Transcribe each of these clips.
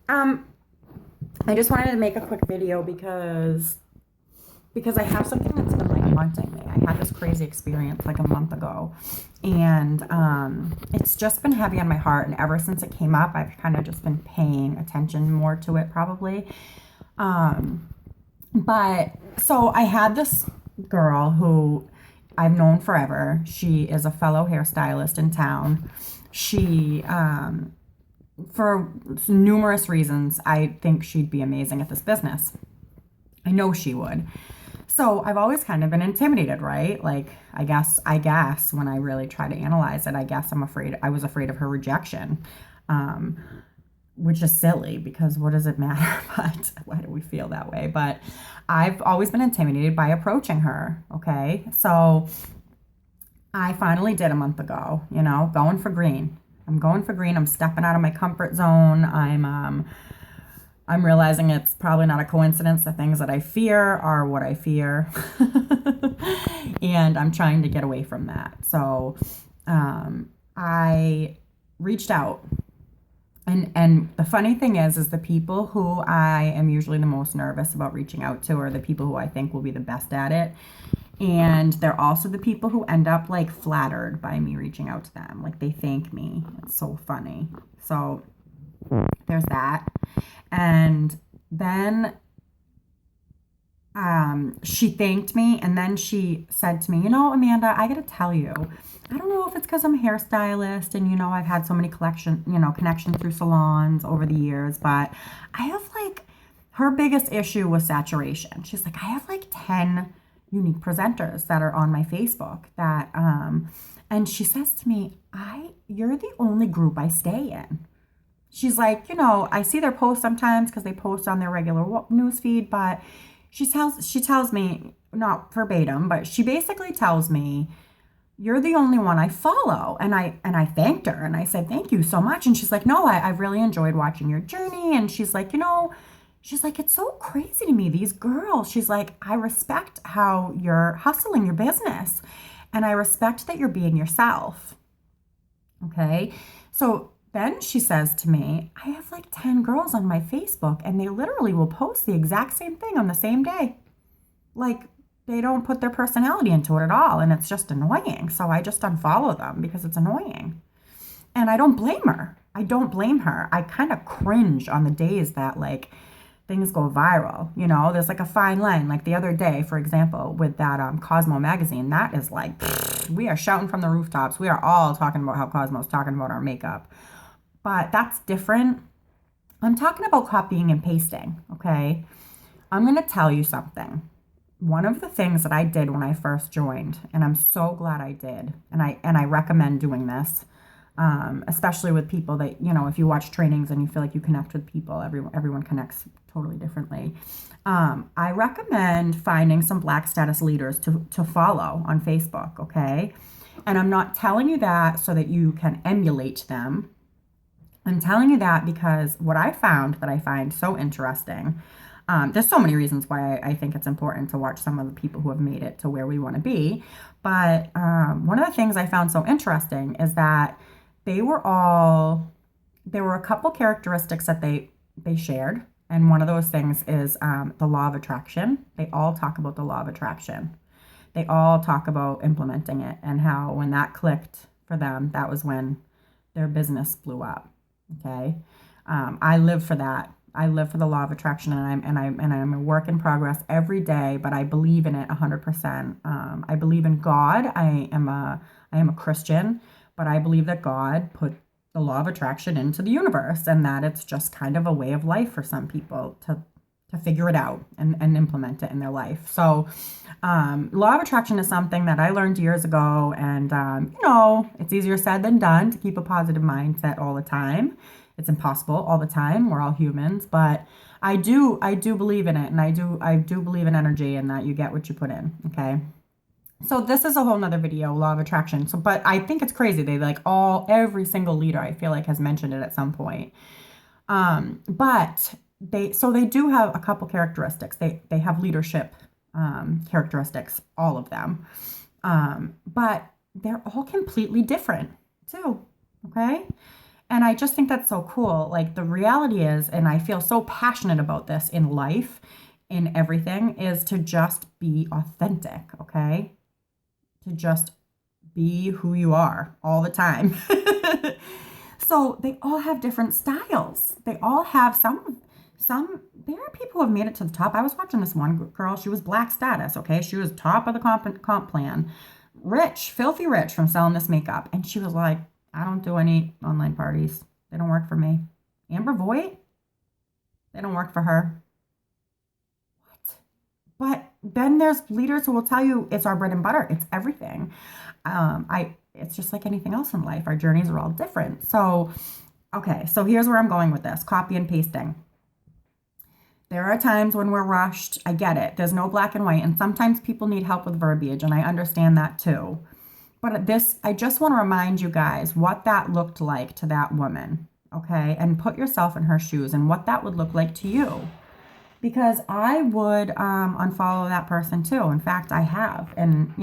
everybody. I just wanted to make a quick video because I have something that's been like haunting me. I had this crazy experience like a month ago, and it's just been heavy on my heart. And ever since it came up, I've kind of just been paying attention more to it, probably. But so I had this girl who I've known forever. She is a fellow hairstylist in town. She for numerous reasons, I think she'd be amazing at this business. I know she would. So I've always kind of been intimidated, right? Like, I guess when I really try to analyze it, I was afraid of her rejection, um, which is silly because what does it matter? But why do we feel that way? But I've always been intimidated by approaching her. Okay. So I finally did a month ago, going for green. I'm going for green. I'm stepping out of my comfort zone. I'm realizing it's probably not a coincidence. The things that I fear are what I fear. And I'm trying to get away from that. So I reached out. And the funny thing is the people who I am usually the most nervous about reaching out to are the people who I think will be the best at it. And they're also the people who end up like flattered by me reaching out to them. Like they thank me. It's so funny. So there's that. And then she thanked me, and then she said to me, Amanda, I gotta tell you, I don't know if it's because I'm a hairstylist and I've had so many connections through salons over the years, but I have like, her biggest issue was saturation. She's like, I have like 10 unique presenters that are on my Facebook that and she says to me, you're the only group I stay in. She's like, I see their posts sometimes because they post on their regular news feed, but she tells me, not verbatim, but she basically tells me, you're the only one I follow. And I thanked her and I said, thank you so much. And she's like, no, I've really enjoyed watching your journey. And she's like, it's so crazy to me, these girls. She's like, I respect how you're hustling your business and I respect that you're being yourself. Okay. So then she says to me, I have like 10 girls on my Facebook and they literally will post the exact same thing on the same day. Like they don't put their personality into it at all. And it's just annoying. So I just unfollow them because it's annoying. And I don't blame her. I kind of cringe on the days that like things go viral. There's like a fine line. Like the other day, for example, with that Cosmo magazine, that is like, we are shouting from the rooftops. We are all talking about how Cosmo's talking about our makeup. But that's different. I'm talking about copying and pasting, okay? I'm going to tell you something. One of the things that I did when I first joined, and I'm so glad I did, and I recommend doing this, especially with people that, if you watch trainings and you feel like you connect with people, everyone connects totally differently. I recommend finding some Black status leaders to follow on Facebook, okay? And I'm not telling you that so that you can emulate them. I'm telling you that because what I found that I find so interesting, there's so many reasons why I think it's important to watch some of the people who have made it to where we want to be. But one of the things I found so interesting is that there were a couple characteristics that they shared. And one of those things is the law of attraction. They all talk about the law of attraction. They all talk about implementing it and how when that clicked for them, that was when their business blew up. Okay. I live for that. I live for the law of attraction and I'm a work in progress every day, but I believe in it 100%. I believe in God. I am a Christian, but I believe that God put the law of attraction into the universe and that it's just kind of a way of life for some people to figure it out and implement it in their life. So, law of attraction is something that I learned years ago, and it's easier said than done to keep a positive mindset all the time. It's impossible all the time. We're all humans, but I do believe in it, and I do believe in energy and that you get what you put in. Okay. So this is a whole nother video, law of attraction. So, but I think it's crazy. They every single leader I feel like has mentioned it at some point. But they do have a couple characteristics. They have leadership characteristics, all of them. But they're all completely different too. Okay. And I just think that's so cool. Like the reality is, and I feel so passionate about this in life, in everything, is to just be authentic, okay? To just be who you are all the time. So they all have different styles. They all have there are people who have made it to the top. I was watching this one girl, she was black status, okay? She was top of the comp plan. Rich, filthy rich from selling this makeup. And she was like, I don't do any online parties. They don't work for me. Amber Voigt, they don't work for her. What? But then there's leaders who will tell you it's our bread and butter. It's everything. It's just like anything else in life. Our journeys are all different. So, okay, so here's where I'm going with this: copy and pasting. There are times when we're rushed. I get it. There's no black and white. And sometimes people need help with verbiage, and I understand that too. But I just want to remind you guys what that looked like to that woman, okay? And put yourself in her shoes and what that would look like to you. Because I would unfollow that person too. In fact, I have. And,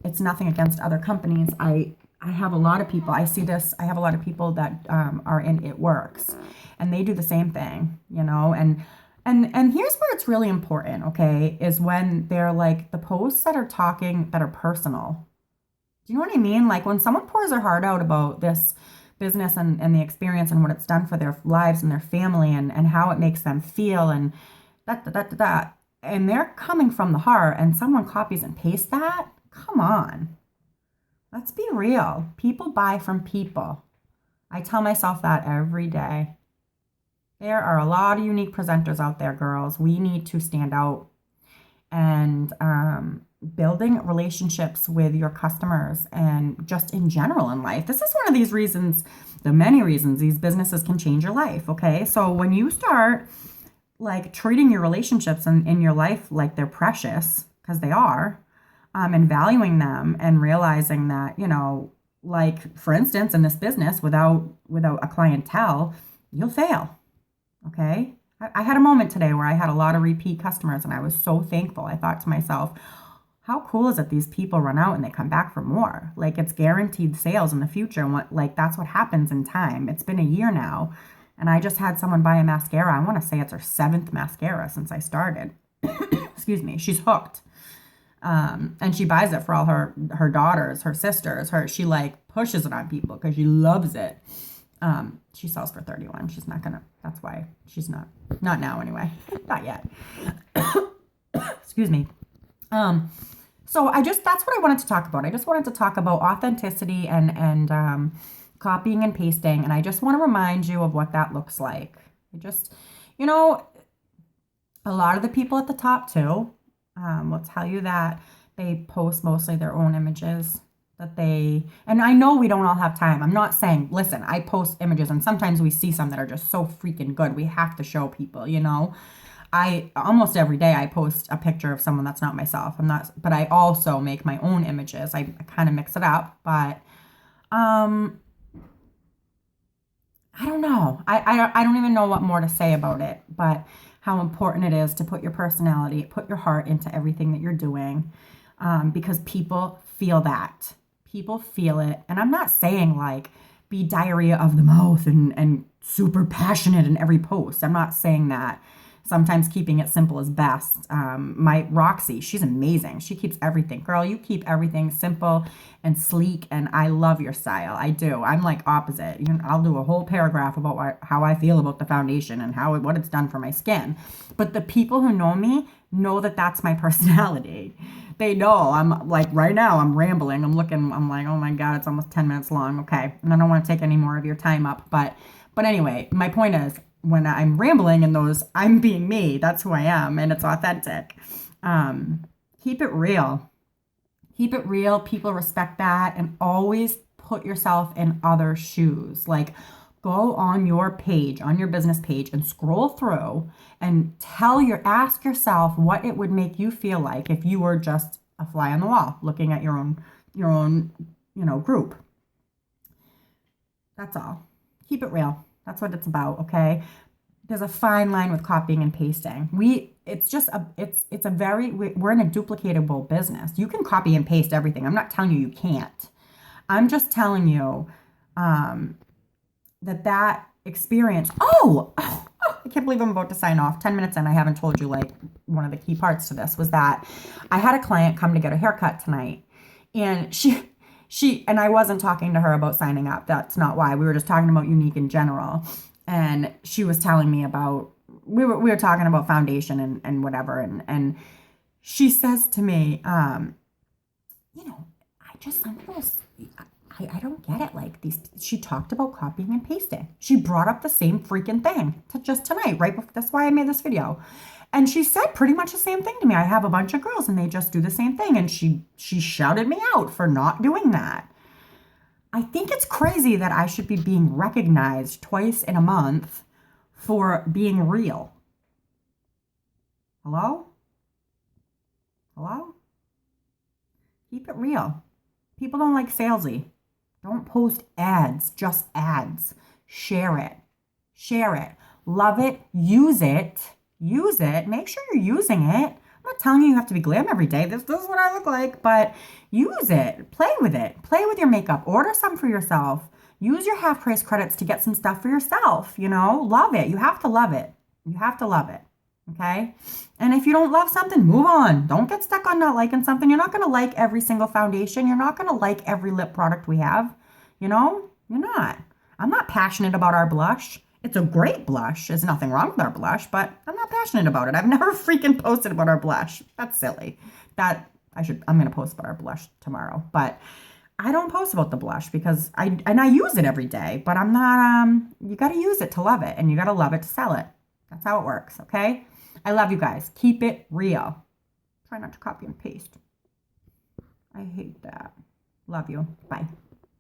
it's nothing against other companies. I have a lot of people. I see this. I have a lot of people that are in It Works, and they do the same thing, And here's where it's really important, okay, is when they're like the posts that are personal. Do you know what I mean? Like when someone pours their heart out about this business and the experience and what it's done for their lives and their family and how it makes them feel and that, and they're coming from the heart and someone copies and pastes that, come on. Let's be real. People buy from people. I tell myself that every day. There are a lot of unique presenters out there, girls. We need to stand out. And building relationships with your customers and just in general in life. This is one of these reasons, the many reasons these businesses can change your life, okay? So when you start like treating your relationships in your life like they're precious, because they are, and valuing them and realizing that, like for instance, in this business, without a clientele, you'll fail, okay? I had a moment today where I had a lot of repeat customers and I was so thankful. I thought to myself, how cool is it these people run out and they come back for more? Like it's guaranteed sales in the future. And that's what happens in time. It's been a year now. And I just had someone buy a mascara. I want to say it's her 7th mascara since I started. Excuse me. She's hooked. And she buys it for all her daughters, her sisters, she like pushes it on people because she loves it. She sells for 31. She's not gonna, that's why she's not now anyway, not yet. Excuse me. So that's what I wanted to talk about. I just wanted to talk about authenticity and copying and pasting. And I just want to remind you of what that looks like. A lot of the people at the top too, will tell you that they post mostly their own images and I know we don't all have time. I'm not saying, listen, I post images and sometimes we see some that are just so freaking good. We have to show people, I almost every day I post a picture of someone that's not myself. But I also make my own images. I kind of mix it up, but, I don't know. I don't even know what more to say about it, but how important it is to put your personality, put your heart into everything that you're doing, because people feel that. People feel it. And I'm not saying like be diarrhea of the mouth and super passionate in every post. I'm not saying that. Sometimes keeping it simple is best. My Roxy, she's amazing. She keeps everything. Girl, you keep everything simple and sleek, and I love your style. I do. I'm like opposite. I'll do a whole paragraph about how I feel about the foundation and what it's done for my skin. But the people who know me know that that's my personality. They know. I'm like, right now I'm rambling. I'm like, oh my God, it's almost 10 minutes long. Okay. And I don't want to take any more of your time up. But anyway, my point is, when I'm rambling in those, I'm being me. That's who I am, and it's authentic. Keep it real. Keep it real. People respect that, and always put yourself in other shoes. Like, go on your page, on your business page, and scroll through and ask yourself what it would make you feel like if you were just a fly on the wall looking at your own group. That's all. Keep it real. That's what it's about, okay? There's a fine line with copying and pasting. We're in a duplicatable business. You can copy and paste everything. I'm not telling you can't. I'm just telling you, that experience. Oh, I can't believe I'm about to sign off. 10 minutes in, I haven't told you like one of the key parts to this was that I had a client come to get a haircut tonight, and and I wasn't talking to her about signing up. That's not why. We were just talking about Younique in general. And she was telling me about we were talking about foundation and whatever, and she says to me, I just sometimes I don't get it. Like these, she talked about copying and pasting. She brought up the same freaking thing to just tonight, right before. That's why I made this video. And she said pretty much the same thing to me. I have a bunch of girls and they just do the same thing. And she shouted me out for not doing that. I think it's crazy that I should be being recognized twice in a month for being real. Hello? Hello? Keep it real. People don't like salesy. Don't post ads, just ads. Share it. Share it. Love it. Use it. Use it. Make sure you're using it. I'm not telling you have to be glam every day. This is what I look like, but use it. Play with it. Play with your makeup. Order some for yourself. Use your half price credits to get some stuff for yourself. Love it. You have to love it. You have to love it. Okay? And if you don't love something, move on. Don't get stuck on not liking something. You're not going to like every single foundation. You're not going to like every lip product we have. You're not. I'm not passionate about our blush. It's a great blush. There's nothing wrong with our blush, but I'm not passionate about it. I've never freaking posted about our blush. That's silly. I'm going to post about our blush tomorrow, but I don't post about the blush because I use it every day, but I'm not, you got to use it to love it and you got to love it to sell it. That's how it works. Okay. I love you guys. Keep it real. Try not to copy and paste. I hate that. Love you. Bye.